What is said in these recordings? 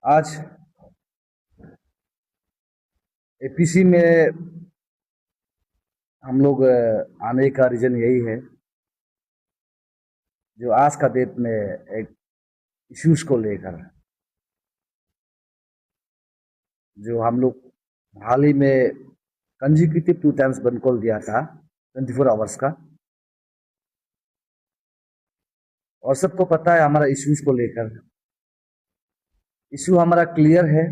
आज एपीसी में हम लोग आने का रीजन यही है। जो आज का डेट में एक इश्यूज को लेकर जो हम लोग हाल ही में कंजिक्यूटिव 2 टाइम्स बंद कॉल दिया था 24 आवर्स का। और सबको पता है हमारा इश्यूज को लेकर इश्यू हमारा क्लियर है।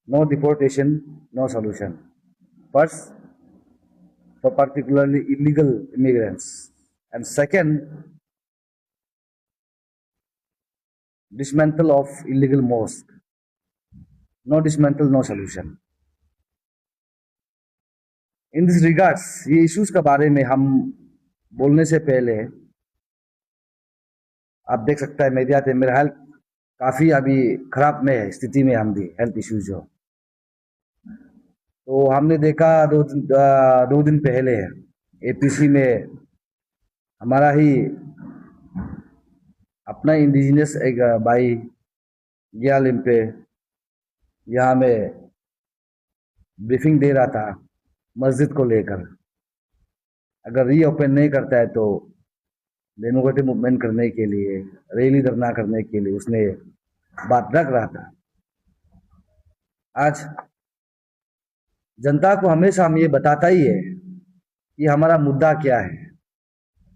No deportation, no solution. First, for particularly illegal immigrants, and second, dismantle of illegal mosque. No dismantle, no solution. In this regards ये इश्यूज के बारे में हम बोलने से पहले आप देख सकता है मीडिया पे मेरा हेल्थ काफी अभी खराब में है, स्थिति में हम भी हेल्थ इश्यूज हो। तो हमने देखा दो दिन पहले एपीसी में हमारा ही अपना इंडिजिनस एक भाई गया लिम्पे यहाँ में ब्रीफिंग दे रहा था मस्जिद को लेकर। अगर रीओपन नहीं करता है तो डेमोक्रेटिक मूवमेंट करने के लिए, रैली धरना करने के लिए उसने बात रख रहा था। आज जनता को हमेशा हम ये बताता ही है कि हमारा मुद्दा क्या है,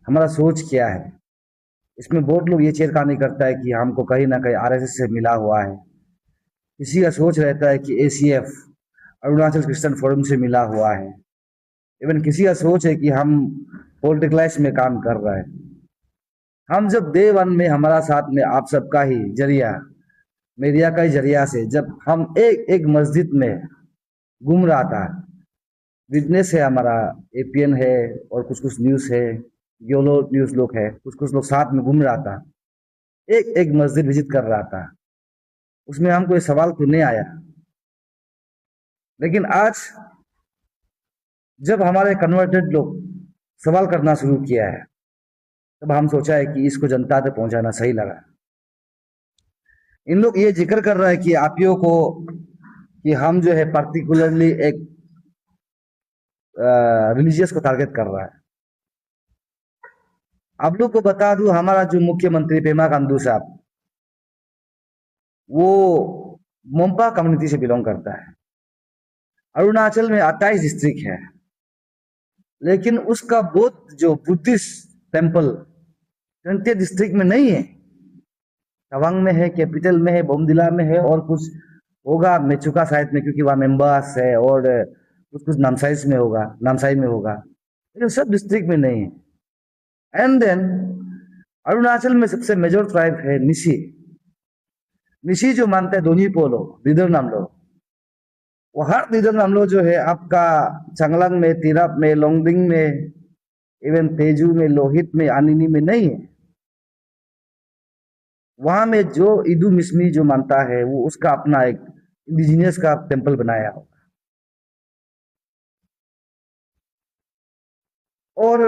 हमारा सोच क्या है। इसमें बहुत लोग ये छेड़खानी करता है कि हमको कहीं ना कहीं आरएसएस से मिला हुआ है। किसी का सोच रहता है कि एसीएफ अरुणाचल क्रिश्चियन फोरम से मिला हुआ है। इवन किसी का सोच है कि हम पॉलिटिकलाइज में काम कर रहे हैं। हम जब डे वन में हमारा साथ में आप सबका ही जरिया, मीडिया का ही जरिया से जब हम एक एक मस्जिद में घूम रहा था, विटनेस है हमारा, एपीएन है और कुछ कुछ न्यूज है, योलो न्यूज लोग है, कुछ कुछ लोग साथ में घूम रहा था, एक एक मस्जिद विजिट कर रहा था। उसमें हमको ये सवाल तो नहीं आया। लेकिन आज जब हमारे कन्वर्टेड लोग सवाल करना शुरू किया है तब हम सोचा है कि इसको जनता तक पहुंचाना सही लगा। इन लोग ये जिक्र कर रहा है कि आपियों को कि हम जो है पर्टिकुलरली एक रिलीजियस को टारगेट कर रहा है। आप लोग को बता दूं, हमारा जो मुख्यमंत्री पेमा खांडू साहब वो मोम्पा कम्युनिटी से बिलोंग करता है। अरुणाचल में 28 डिस्ट्रिक्ट है, लेकिन उसका बौद्ध जो बुद्धिस्ट टेम्पल 20 डिस्ट्रिक्ट में नहीं है। तवांग में है, कैपिटल में है, बोमदिला में है और कुछ होगा मेचुका साइड में, क्योंकि वहां मेंबर्स है, और कुछ कुछ नामसाई में होगा, लेकिन सब डिस्ट्रिक्ट में नहीं है। एंड देन अरुणाचल में सबसे मेजर ट्राइब है निशी। निशी जो मानते हैं दोनी पोलो दीदर नाम लो, वो हर दीदर नाम लो जो है आपका चांगलांग में, तिराप में, लोंगडिंग में, इवन तेजू में, लोहित में, आनिनी में नहीं है। वहां में जो इदू मिसमी जो मानता है वो उसका अपना एक इंडिजिनियस का टेम्पल बनाया होगा। और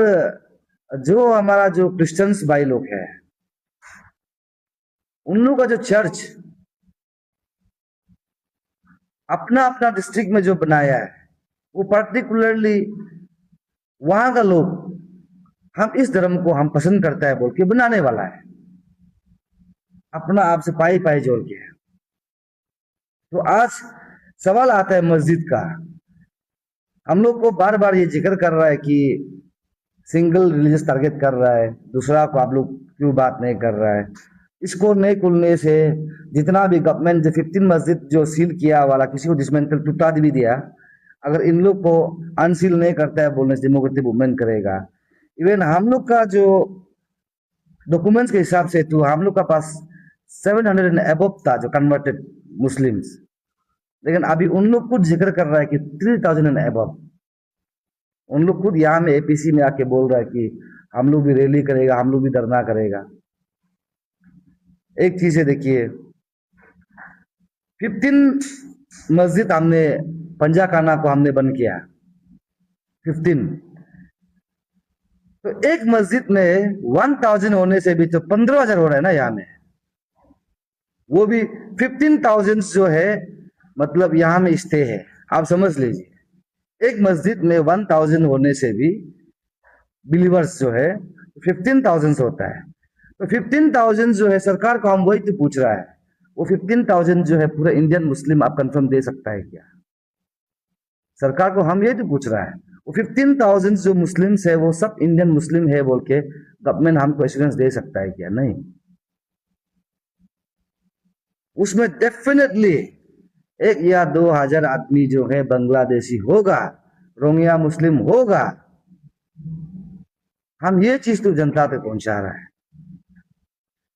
जो हमारा जो क्रिश्चियंस भाई लोग है, उन लोगों का जो चर्च अपना अपना डिस्ट्रिक्ट में जो बनाया है, वो पर्टिकुलरली वहां का लोग हम इस धर्म को हम पसंद करता है बोल के बनाने वाला है, अपना आप से पाई पाई जोड़ के। तो आज सवाल आता है मस्जिद का। हम लोग को बार बार ये जिक्र कर रहा है कि सिंगल रिलीजियस टारगेट कर रहा है, दूसरा को आप लोग क्यों बात नहीं कर रहा है। इसको नहीं खुलने से जितना भी गवर्नमेंट जो 15 मस्जिद जो सील किया वाला, किसी को डिसमेंटल टूटा भी दिया, अगर इन लोग को अनसील नहीं करता है बोलने से डेमोक्रेटिक मूवमेंट करेगा। इवन हम लोग का जो डॉक्यूमेंट्स के हिसाब से तो हम लोग का पास 700 एंड अबव था जो कन्वर्टेड मुस्लिम्स, लेकिन अभी उन लोग खुद जिक्र कर रहा है कि 3000 एंड अबव। उन लोग खुद यहाँ में एपीसी में आके बोल रहा है कि हम लोग भी रैली करेगा, हम लोग भी धरना करेगा। एक चीज है, देखिए 15 मस्जिद हमने पंजा खाना को हमने बंद किया, 15। तो एक मस्जिद में 1000 होने से भी तो 15,000 हो रहा है ना यहाँ में। वो भी 15,000 जो है, मतलब यहाँ में स्टे है। आप समझ लीजिए, एक मस्जिद में 1,000 होने से भी बिलीवर्स जो है 15,000 होता है। तो 15,000 जो है, सरकार को हम वही तो पूछ रहा है, वो 15,000 जो है पूरा इंडियन मुस्लिम आप कंफर्म दे सकता है क्या? सरकार को हम यही तो पूछ रहा है, वो 15,000 जो मुस्लिम्स है वो सब इंडियन मुस्लिम है बोल के गवर्नमेंट हमको एश्योरेंस दे सकता है क्या? नहीं। उसमें डेफिनेटली 1 या 2 हजार आदमी जो है बांग्लादेशी होगा, रोहिंग्या मुस्लिम होगा। हम ये चीज तो जनता तक पहुंचा रहा है।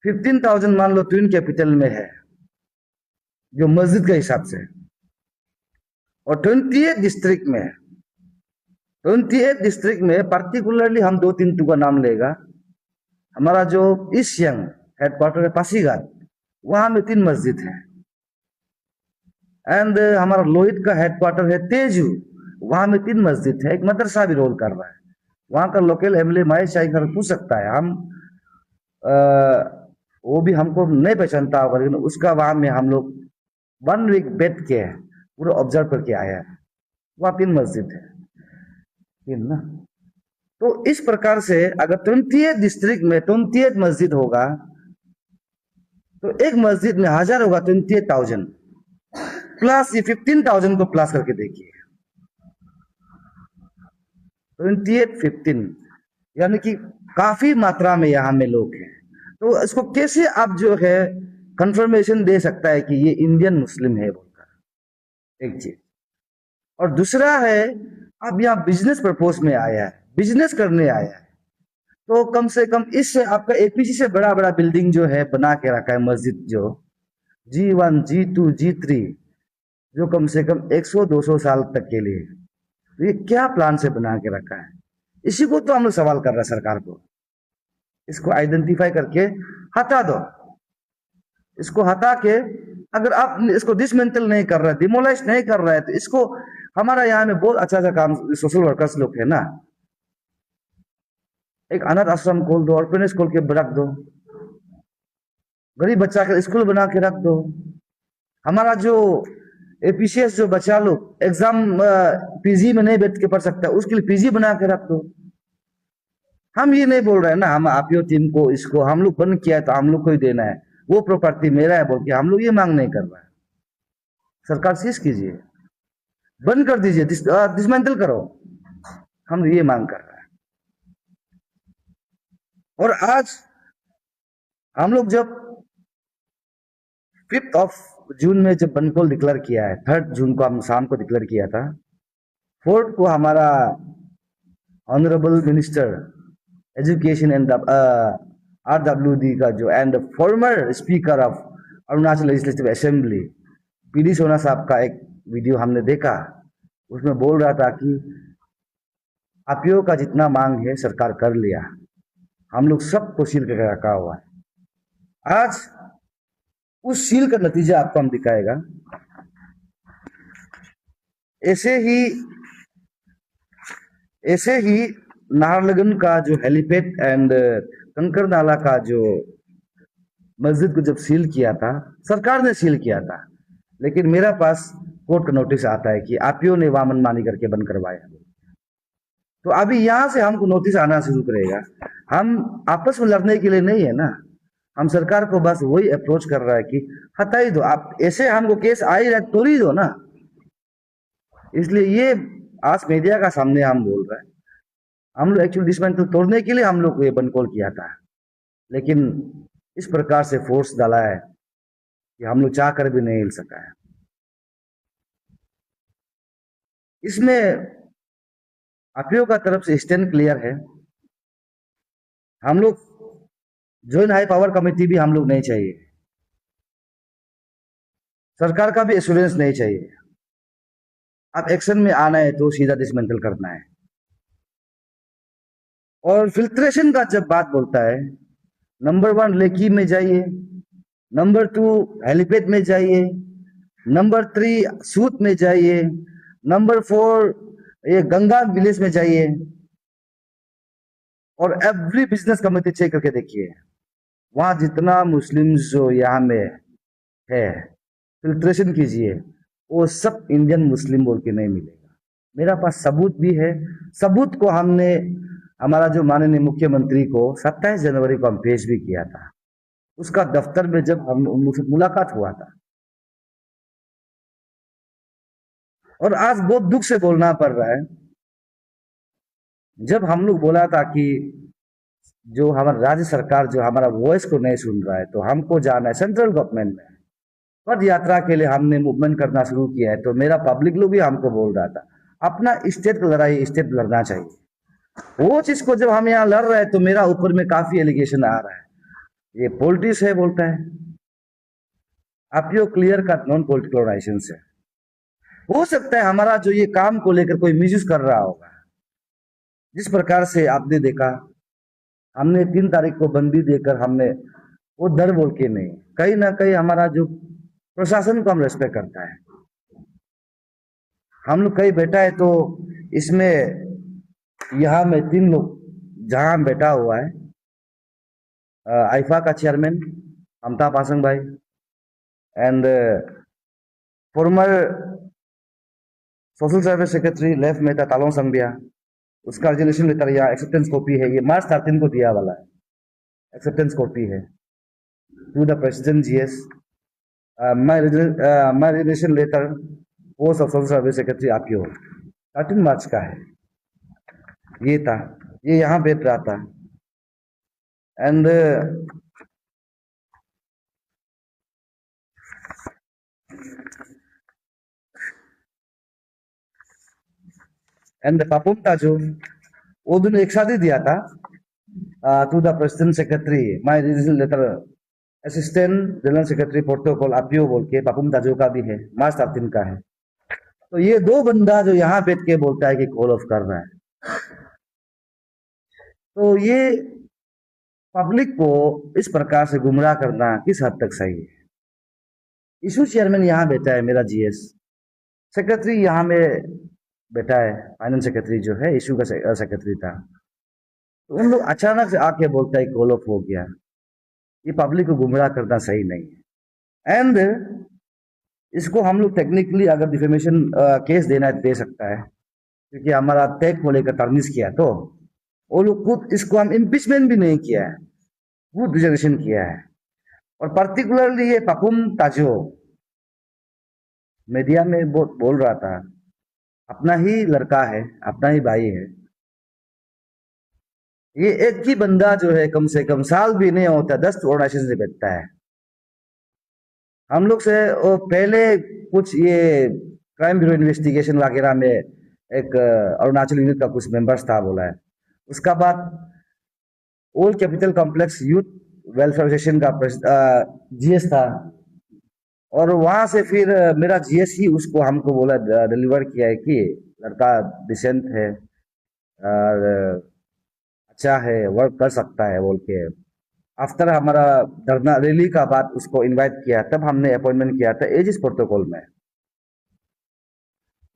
15,000 मान लो ट्विन कैपिटल में है जो मस्जिद के हिसाब से, और 28 डिस्ट्रिक्ट में, 28 डिस्ट्रिक्ट में पर्टिकुलरली हम 2-3 का नाम लेगा। हमारा जो ईस्ट सियांग हेडक्वार्टर है पासीघाट, वहां में 3 मस्जिद है। एंड हमारा लोहित का हेडक्वार्टर है तेजू, वहां में 3 मस्जिद है। एक मदरसा भी रोल कर रहा है। वहां का लोकल एमएलए महेश शाही घर पूछ सकता है, हम वो भी हमको नहीं पहचानता होगा, लेकिन उसका वहां में हम लोग 1 वीक बैठ के पूरा ऑब्जर्व करके आया है। वहां 3 मस्जिद है, 3 ना। तो इस प्रकार से अगर 28 डिस्ट्रिक्ट में 28 मस्जिद होगा, तो एक मस्जिद में 1000 होगा, 28,000 प्लस ये 15,000 को प्लस करके देखिए, 28-15, यानी कि काफी मात्रा में यहाँ में लोग हैं। तो इसको कैसे आप जो है कंफर्मेशन दे सकता है कि ये इंडियन मुस्लिम है बोलकर? एक चीज। और दूसरा है, अब यहाँ बिजनेस पर्पज में आया है, बिजनेस करने आया है, तो कम से कम इससे आपका एपीसी से बड़ा बड़ा बिल्डिंग जो है बना के रखा है मस्जिद, जो G1 G2 G3, जो कम से कम 100-200 साल तक के लिए। तो ये क्या प्लान से बना के रखा है? इसी को तो हम लोग सवाल कर रहे हैं सरकार को। इसको आइडेंटिफाई करके हटा दो। इसको हटा के, अगर आप इसको डिसमेंटल नहीं कर रहे, डिमोलाइज नहीं कर रहे है, तो इसको, हमारा यहाँ में बहुत अच्छा अच्छा काम सोशल वर्कर्स लोग है ना, एक अनाथ आश्रम खोल दो, ऑर्फनेज खोल के रख दो, गरीब बच्चा का स्कूल बना के रख दो। हमारा जो एपीसीएस जो बच्चा लोग एग्जाम पीजी में नहीं बैठ के पढ़ सकता, उसके लिए पीजी बना के रख दो। हम ये नहीं बोल रहे हैं ना, हम आपियो टीम को इसको हम लोग बंद किया है तो हम लोग को ही देना है, वो प्रॉपर्टी मेरा है बोल के हम लोग ये मांग नहीं कर रहा है। सरकार सीज कीजिए, बंद कर दीजिए, डिसमेंटल करो, हम ये मांग कर रहे हैं। और आज हम लोग जब 5 जून में जब बनकोल डिक्लेयर किया है, 3 जून को हम शाम को डिक्लेयर किया था, 4 को हमारा honourable minister education and RWD का जो and farmer speaker of Arunachal legislative assembly PD सोना साहब का एक वीडियो हमने देखा, उसमें बोल रहा था कि आपियो का जितना मांग है सरकार कर लिया, हम लोग सबको सील करके रखा हुआ है। आज उस सील का नतीजा आपको हम दिखाएगा। ऐसे ही नाहरलगुन का जो हेलीपैड एंड कंकर नाला का जो मस्जिद को जब सील किया था, सरकार ने सील किया था, लेकिन मेरा पास कोर्ट का नोटिस आता है कि आपियो ने वहां मनमानी करके बंद करवाया। तो अभी यहां से हमको नोटिस आना शुरू करेगा। हम आपस में लड़ने के लिए नहीं है ना, हम सरकार को बस वही अप्रोच कर रहा है कि हटा ही दो, आप ऐसे हमको केस आ ही रहा है, तोड़ ही दो ना। इसलिए ये आज मीडिया का सामने हम बोल रहे हैं, हम लोग एक्चुअली डिसमेंटल तोड़ने के लिए हम लोग ये बंद कॉल किया था, लेकिन इस प्रकार से फोर्स डाला है कि हम लोग चाह कर भी नहीं हिल सका है। इसमें आपियो का तरफ से स्टैंड क्लियर है। हम लोग ज्वाइंट हाई पावर कमेटी भी हम लोग नहीं चाहिए, सरकार का भी एश्योरेंस नहीं चाहिए। अब एक्शन में आना है तो सीधा डिसमेंटल करना है। और फिल्ट्रेशन का जब बात बोलता है, नंबर 1 लेकी में जाइए, नंबर 2 हेलीपैड में जाइए, नंबर 3 सूत में जाइए, नंबर 4 ये गंगा विलेज में जाइए, और एवरी बिजनेस कमेटी चेक करके देखिए, वहां जितना मुस्लिम जो यहाँ में है, फिल्ट्रेशन कीजिए, वो सब इंडियन मुस्लिम बोल के नहीं मिलेगा। मेरा पास सबूत भी है। सबूत को हमने हमारा जो माननीय मुख्यमंत्री को 27 जनवरी को हम पेश भी किया था, उसका दफ्तर में जब हम उन लोग से मुलाकात हुआ था। और आज बहुत दुख से बोलना पड़ रहा है, जब हम लोग बोला था कि जो हमारा राज्य सरकार जो हमारा वॉइस को नहीं सुन रहा है, तो हमको जाना है सेंट्रल गवर्नमेंट में पद यात्रा के लिए, हमने मूवमेंट करना शुरू किया है। तो मेरा पब्लिक लोग भी हमको बोल रहा था, अपना स्टेट लड़ाई स्टेट लड़ना चाहिए। वो चीज को जब हम यहाँ लड़ रहे हैं, तो मेरा ऊपर में काफी एलिगेशन आ रहा है, ये पॉलिटिक्स है बोलता है। आप यो clear cut non political organisation है। हो सकता है हमारा जो ये काम को लेकर कोई मिसयूज कर रहा होगा। जिस प्रकार से आपने देखा, हमने 3 तारीख को बंदी देकर हमने वो डर बोल के नहीं, कहीं ना कहीं हमारा जो प्रशासन को हम रेस्पेक्ट करता है। हम लोग कहीं बैठा है तो इसमें यहाँ में 3 लोग जहां बैठा हुआ है, आईफा का चेयरमैन अमता पासंग भाई and former social service secretary left में था तालोंग संबिया। उसका रेजोल्यूशन लेटर या एक्सेप्टेंस कॉपी है, ये मार्च 13 को दिया वाला है, एक्सेप्टेंस कॉपी है to the president GS. My resolution letter post of social service secretary RTO 13 March का है। ये था, ये यहाँ बैठ रहा था एंड पापुम ताजो वो दोनों एक साथ ही दिया था to the president secretary my resolution letter assistant general secretary protocol RTO बोल के पापुम ताजो का भी है, मार्च 13 का है। तो ये 2 बंदा जो यहाँ बैठ के बोलता है कि कॉल ऑफ कर रहा है, तो ये पब्लिक को इस प्रकार से गुमराह करना किस हद तक सही है। इशू चेयरमैन यहाँ बैठा है, मेरा जीएस सेक्रेटरी यहाँ में बैठा है, फाइनेंस सेक्रेटरी जो है इशू का सेक्रेटरी था। तो उन लोग अचानक से आके बोलता है कॉल ऑफ हो गया। ये पब्लिक को गुमराह करना सही नहीं है। एंड इसको हम लोग टेक्निकली अगर डिफेमेशन केस देना है दे सकता है, क्योंकि हमारा टैग को लेकर टर्निश किया, तो वो लोग खुद इसको हम इम्पीचमेंट भी नहीं किया है, खुद रिजर्वेशन किया है। और पर्टिकुलरली ये पापुम ताजो मीडिया में बहुत बोल रहा था, अपना ही लड़का है, अपना ही भाई है। ये एक ही बंदा जो है कम से कम साल भी नहीं होता 10 ऑर्गेनाइजेशन से बैठता है। हम लोग से वो पहले कुछ ये क्राइम ब्यूरो इन्वेस्टिगेशन वगैरह में एक अरुणाचल यूनिट का कुछ मेंबर्स था बोला है। उसका बाद old capital complex youth welfare association का जीएस था, और वहां से फिर मेरा जीएस ही उसको हमको बोला डिलीवर किया है कि लड़का डिसेंट है और अच्छा है, वर्क कर सकता है बोल के। आफ्टर हमारा धरना रैली का बाद उसको इनवाइट किया, तब हमने अपॉइंटमेंट किया था एजिस प्रोटोकॉल में।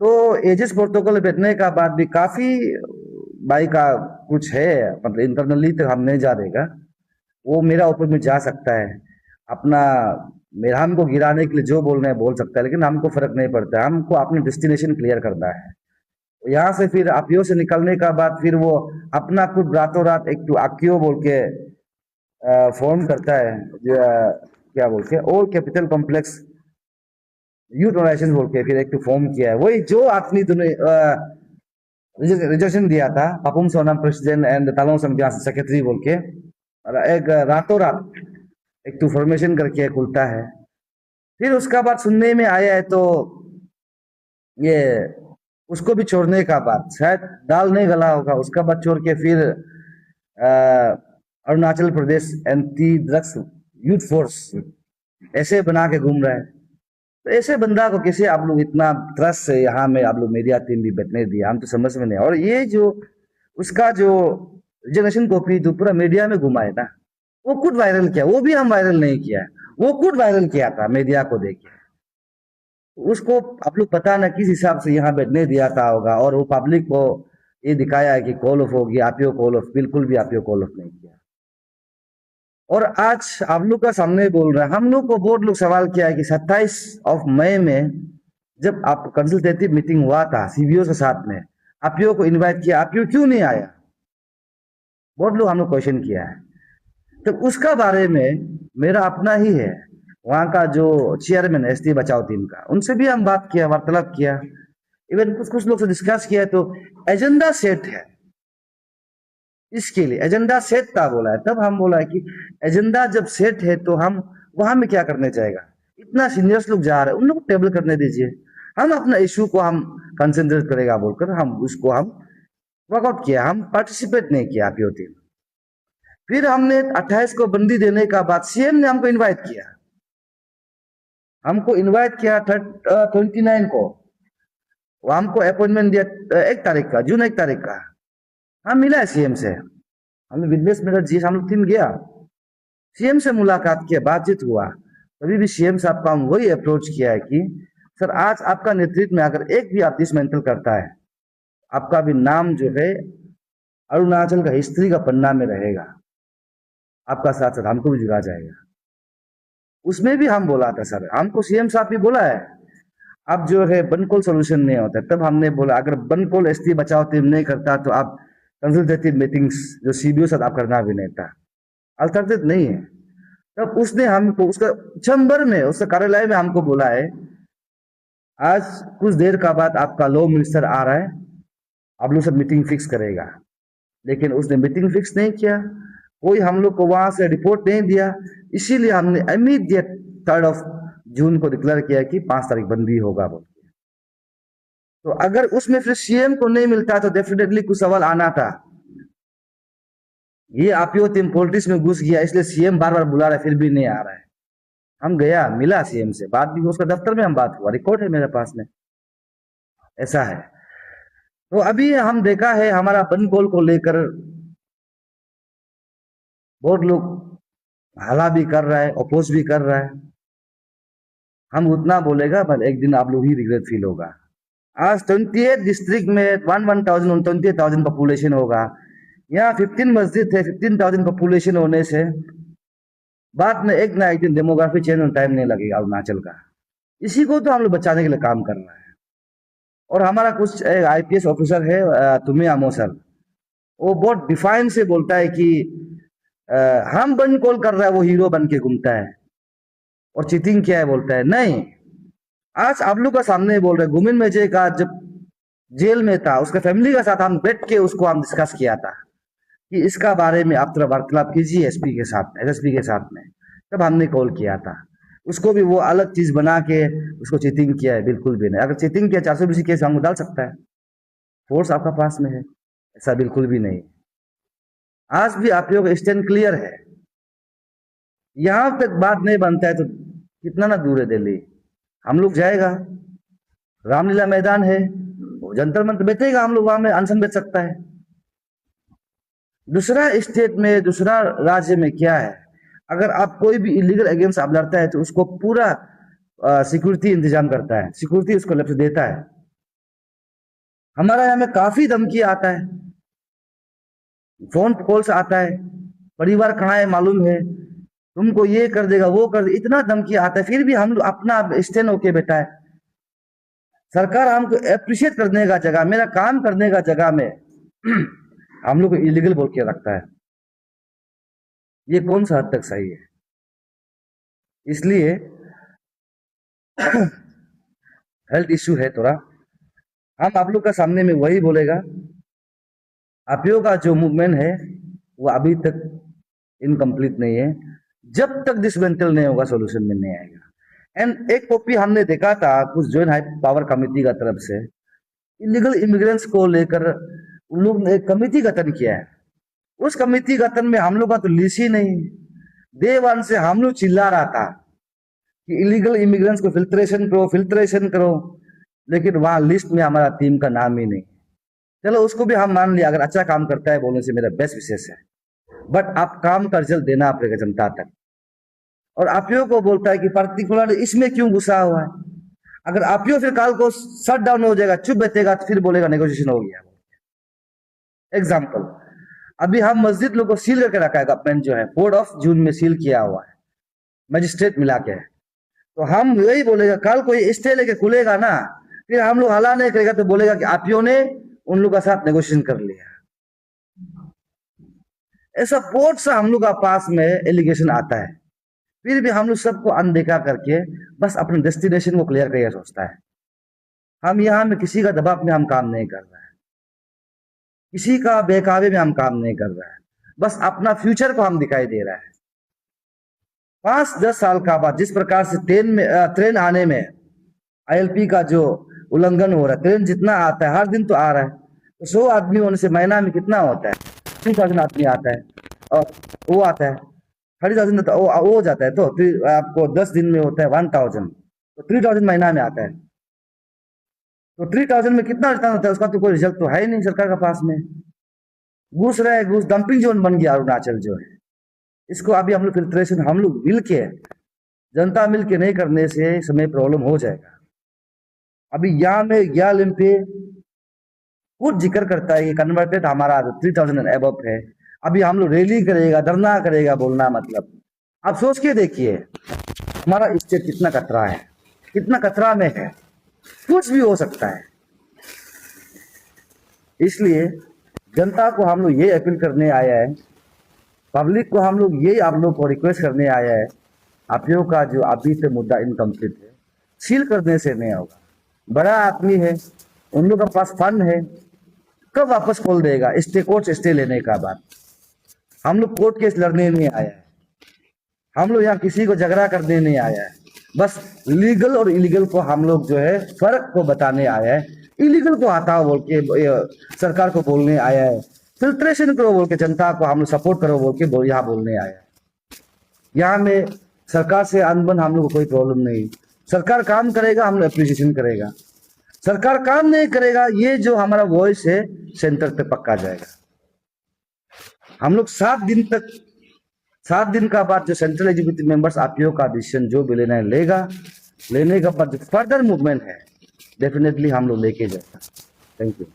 तो एजिस प्रोटोकॉल बैठने का बाद भी काफी भाई का कुछ है, मतलब इंटरनली तो हम नहीं जा देगा, वो मेरा ऊपर में जा सकता है अपना, मेरा हमको गिराने के लिए जो बोलना है बोल सकता है, लेकिन हमको फर्क नहीं पड़ता है। हमको अपने डेस्टिनेशन क्लियर करना है। यहाँ से फिर आपियो से निकलने का बाद फिर वो अपना खुद रातों रात एक तो आकियो बोल के फॉर्म करता है, क्या बोल के old capital complex youth organisation बोल के फिर एक तो फॉर्म किया है। वही जो आदमी रिजर्वेशन दिया था, Papum Sonam president and Talong Sambia secretary बोल के, और एक रातों रात एक तो फॉर्मेशन करके खुलता है। फिर उसका बाद सुनने में आया है तो ये उसको भी छोड़ने का बाद शायद दाल नहीं गला होगा, उसका बाद छोड़ के फिर Arunachal Pradesh anti drugs youth force ऐसे बना के घूम रहा है। तो ऐसे बंदा को कैसे आप लोग इतना ट्रस्ट से यहाँ में आप लोग मीडिया टीम भी बैठने दिया, हम तो समझ में नहीं। और ये जो उसका जो रिजर्वेशन कॉपी जो पूरा मीडिया में घुमाए ना, वो खुद वायरल किया, वो भी हम वायरल नहीं किया, वो खुद वायरल किया था मीडिया को देखे। उसको आप लोग पता ना किस हिसाब से यहाँ बैठने दिया था होगा, और वो पब्लिक को ये दिखाया है कि कॉल ऑफ होगी, आपियो कॉल ऑफ, बिल्कुल भी आपियो कॉल ऑफ नहीं किया। और आज आप लोग का सामने बोल रहा है, हम लोग को बहुत लोग सवाल किया है कि 27 मई में जब आप कंसल्टेटिव मीटिंग हुआ था सीबीओ के साथ में, आप लोगों को इनवाइट किया, आप लोग क्यों नहीं आया? बहुत लोग हम लोग क्वेश्चन किया है। तो उसका बारे में मेरा अपना ही है, वहाँ का जो चेयरमैन एसटी बचाओ टीम का, उनसे भी हम बात किया, वार्तालाप किया, इवन कुछ कुछ लोग से डिस्कस किया। तो एजेंडा सेट है, इसके लिए एजेंडा सेट था बोला है। तब हम बोला है कि एजेंडा जब सेट है तो हम वहां में क्या करने जाएगा, इतना सीनियर्स लोग जा रहे हैं, उन लोग को टेबल करने दीजिए, हम अपना इशू को हम कंसेंट्रेट करेगा बोलकर हम उसको हम वर्कआउट किया, हम पार्टिसिपेट नहीं किया पीओटी। फिर हमने 28 को बंदी देने का बाद सीएम ने हमको इनवाइट किया, हमको इनवाइट किया 29 को, वो हमको अपॉइंटमेंट दिया 1 तारीख का, जून 1 तारीख का। हम मिला है सीएम से, हमने विदेश में जी हम लोग 3 गया, सीएम से मुलाकात किया, बातचीत हुआ। तभी भी सीएम साहब का हम वही अप्रोच किया है कि सर आज आपका नेतृत्व में अगर एक भी आप डिसमेंटल करता है, आपका भी नाम जो है अरुणाचल का हिस्ट्री का पन्ना में रहेगा, आपका साथ साथ हमको भी जुड़ा जाएगा। उसमें भी हम बोला था सर, हमको सीएम साहब भी बोला है अब जो है बनकोल सोल्यूशन नहीं होता। तब हमने बोला अगर बनकोल एसटी बचाओ टीम नहीं करता तो आप कंसल्टेटिव मीटिंग्स जो सीबीओ साथ आप करना भी नहीं था, अल्टरनेटिव नहीं है। तब उसने हमको उसका चैम्बर में, उसका कार्यालय में हमको बोला है आज कुछ देर का बाद आपका लॉ मिनिस्टर आ रहा है, आप लोग सब मीटिंग फिक्स करेगा। लेकिन उसने मीटिंग फिक्स नहीं किया, कोई हम लोग को वहां से रिपोर्ट नहीं दिया, इसीलिए हमने इमीडिएट 3 जून को डिक्लेयर किया कि 5 तारीख बंदी होगा बोल के। तो अगर उसमें फिर सीएम को नहीं मिलता तो डेफिनेटली कुछ सवाल आना था, ये आपीओ टीम पॉलिटिक्स में घुस गया इसलिए सीएम बार बार बुला रहा है फिर भी नहीं आ रहा है। हम गया, मिला सीएम से, बात भी उसका दफ्तर में हम बात हुआ, रिकॉर्ड है मेरे पास में, ऐसा है। तो अभी हम देखा है हमारा बनकोल को लेकर बहुत लोग हाला भी कर रहा है, अपोज भी कर रहा है। हम उतना बोलेगा पर एक दिन आप लोग ही रिग्रेट फील होगा। आज 28 डिस्ट्रिक्ट में 28,000 पॉपुलेशन होगा, यहाँ 15 मस्जिद है, 15,000 पॉपुलेशन होने से बाद में एक ना एक दिन डेमोग्राफी चेंज होने टाइम नहीं लगेगा अरुणाचल का। इसी को तो हम लोग बचाने के लिए काम कर रहा है। और हमारा कुछ आईपीएस ऑफिसर है तुम्हें आमो सर, वो बहुत डिफाइन से बोलता है कि हम बन कॉल कर रहा है, वो हीरो बन के घूमता है और चीटिंग किया है बोलता है। नहीं, आज आप लोग का सामने बोल रहे, गुमिन मेजे का जब जेल में था उसका फैमिली के साथ हम बैठ के उसको हम डिस्कस किया था कि इसका बारे में आप थोड़ा वार्तालाप कीजिए एसपी के साथ, एसएसपी के साथ में। तब हमने कॉल किया था उसको भी, वो अलग चीज बना के उसको चीटिंग किया है, बिल्कुल भी नहीं। अगर चीटिंग किया 420 केस हमको डाल सकता है, फोर्स आपका पास में है, ऐसा बिल्कुल भी नहीं। आज भी आप लोग स्टैंड क्लियर है, यहां तक बात नहीं बनता है तो कितना ना दूर है दिल्ली, हम लोग जाएगा, रामलीला मैदान है, जंतर मंतर बैठेगा, हम लोग वहां में अनशन बैठ सकता है। दूसरा स्टेट में, दूसरा राज्य में क्या है, अगर आप कोई भी इलीगल अगेंस्ट आप लड़ता है तो उसको पूरा सिक्योरिटी इंतजाम करता है, सिक्योरिटी उसको लक्ष्य देता है। हमारा यहाँ में काफी धमकी आता है, फोन कॉल्स आता है, परिवार कहाँ है मालूम है, तुमको ये कर देगा वो कर देगा, इतना धमकी आता है। फिर भी हम लोग अपना स्टैंड होके बैठा है। सरकार हमको अप्रिशिएट करने का जगह, मेरा काम करने का जगह में हम लोग को इलीगल बोल के रखता है, ये कौन सा हद तक सही है? इसलिए हेल्थ इश्यू है थोड़ा, हम आप लोग का सामने में वही बोलेगा, आप लोगों का जो मूवमेंट है वो अभी तक इनकम्प्लीट नहीं है, जब तक डिसमेंटल नहीं होगा सोल्यूशन में नहीं आएगा। एंड एक कॉपी हमने देखा था कुछ ज्वाइंट हाई पावर कमेटी का तरफ से, इलीगल इमिग्रेंट्स को लेकर उन लोग ने एक कमेटी गठन किया है। उस कमेटी गठन में हम लोग का तो लिस्ट ही नहीं, डे वन से हम लोग चिल्ला रहा था कि इलीगल इमिग्रेंट्स को फिल्ट्रेशन करो, फिल्ट्रेशन करो, लेकिन वहां लिस्ट में हमारा टीम का नाम ही नहीं। चलो उसको भी हम मान लिया, अगर अच्छा काम करता है बोलने से मेरा बेस्ट विशेष है, बट आप काम का रिजल्ट देना पड़ेगा जनता तक। और आप लोगों को बोलता है कि पर्टिकुलर इसमें क्यों घुसा हुआ है, अगर आप फिर काल को शट डाउन हो जाएगा, चुप बैठेगा तो फिर बोलेगा नेगोशिएशन हो गया। एग्जाम्पल, अभी हम मस्जिद लोग को सील करके रखा है, गवर्नमेंट जो है 4 जून में सील किया हुआ है, मजिस्ट्रेट मिला के। तो हम यही बोलेगा, कल कोई स्टे लेके खुलेगा ना, फिर हम लोग हला नहीं करेगा तो बोलेगा कि आप ने उन लोग का साथ नेगोशिएशन कर लिया। ऐसा बहुत सा हम लोग का पास में एलिगेशन आता है, फिर भी हम लोग सबको अनदेखा करके बस अपने डेस्टिनेशन को क्लियर करके सोचता है। हम यहाँ में किसी का दबाव में हम काम नहीं कर रहे हैं, किसी का बेकाबे में हम काम नहीं कर रहे हैं, बस अपना फ्यूचर को हम दिखाई दे रहा है। 5-10 साल का बाद जिस प्रकार से ट्रेन आने में ILP का जो उल्लंघन हो रहा है, ट्रेन जितना आता है हर दिन तो आ रहा है, तो 100 आदमी होने से महीना में कितना होता है, 3000 आदमी आता है, और वो आता है 30,000 वो हो जाता है, तो फिर आपको 10 दिन में होता है 1000, तो 3000 महीना में आता है। तो 3000 में कितना रिटर्न होता है, उसका तो कोई रिजल्ट तो है ही नहीं सरकार के पास में। घुस रहे, घुस डंपिंग जोन बन गया अरुणाचल जो है। इसको अभी हम लोग फिल्ट्रेशन हम लोग मिल के, जनता मिल के नहीं करने से समय प्रॉब्लम हो जाएगा। अभी यहाँ में ग्यालिम पे कुछ जिक्र करता है कि कन्वर्टेड हमारा 3000 एबव है, अभी हम लोग रैली करेगा, धरना करेगा, बोलना मतलब आप सोच के देखिए हमारा स्टेट कितना खतरा है, कितना खतरा में है, कुछ भी हो सकता है। इसलिए जनता को हम लोग ये अपील करने आया है, पब्लिक को हम लोग ये आप लोग को रिक्वेस्ट करने आया है, आप लोगों का जो अभी से मुद्दा इनकम्प्लीट है, सील करने से नहीं होगा। बड़ा आदमी है, उन लोग के पास फंड है, कब वापस खोल देगा कोर्ट से स्टे लेने का बाद। हम लोग कोर्ट केस लड़ने नहीं आया है, हम लोग यहाँ किसी को झगड़ा करने नहीं आया है, बस लीगल और इलीगल को हम लोग जो है फर्क को बताने आया है। इलीगल को हटाओ बोल के सरकार को बोलने आया है, फिल्ट्रेशन करो बोल के जनता को हम लोग सपोर्ट करो बोल के यहाँ बोलने आया है। यहाँ में सरकार से अनबन हम लोग को कोई प्रॉब्लम नहीं, सरकार काम करेगा हम लोग एप्रिसिएशन करेगा, सरकार काम नहीं करेगा ये जो हमारा वॉइस है सेंटर पे पक्का जाएगा। हम लोग 7 दिन का बाद जो सेंट्रल एग्जीक्यूटिव मेंबर्स आरपीओ का डिसीजन जो भी लेना है लेगा, लेने का बाद फर्दर मूवमेंट है डेफिनेटली हम लोग लेके जाएगा। Thank you.